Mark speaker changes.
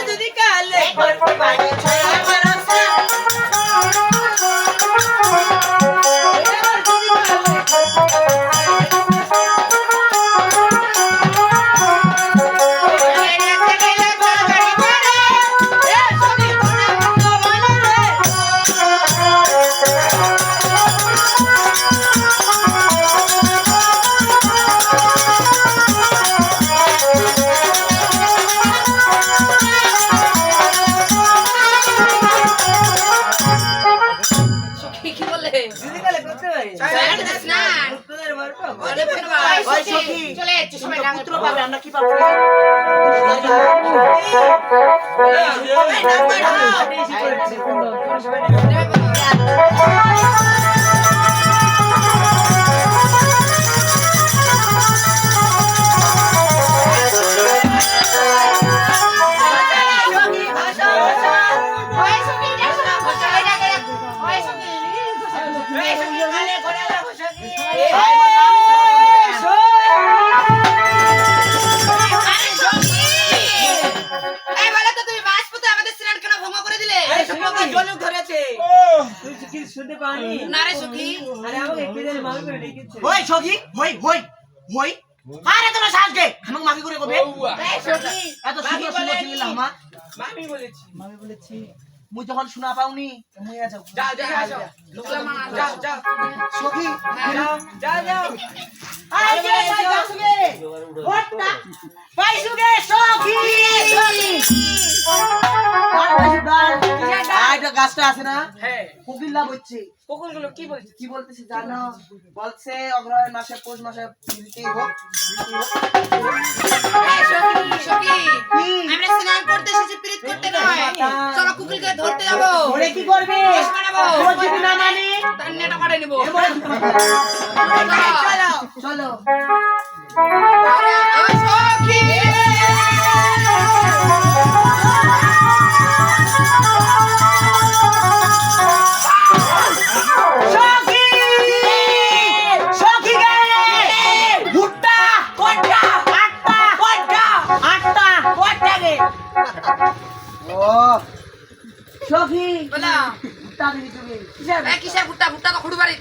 Speaker 1: যদি কালে আমরা কি পাবো যখন শোনা পাওনি গাছটা আছে না কোকিল লাভ হচ্ছে কোকিলগুলো কি বলতেছে জানো বলছে অগ্রহায়ণ মাসে পৌষ মাসে
Speaker 2: আমরা স্নান করতে এসেছি প্রীত করতে নয় চলো কুকিলকে ধরতে যাবো
Speaker 1: ওরে কি করবে
Speaker 2: যদি না মানি তান্নাটা করে নিব
Speaker 1: চলো
Speaker 2: সখী
Speaker 1: সখী
Speaker 2: বলা
Speaker 1: ভুট্টা দিবি তুমি
Speaker 2: কিসে ভুট্টা ভুট্টা তো খুঁড়ি বাড়ি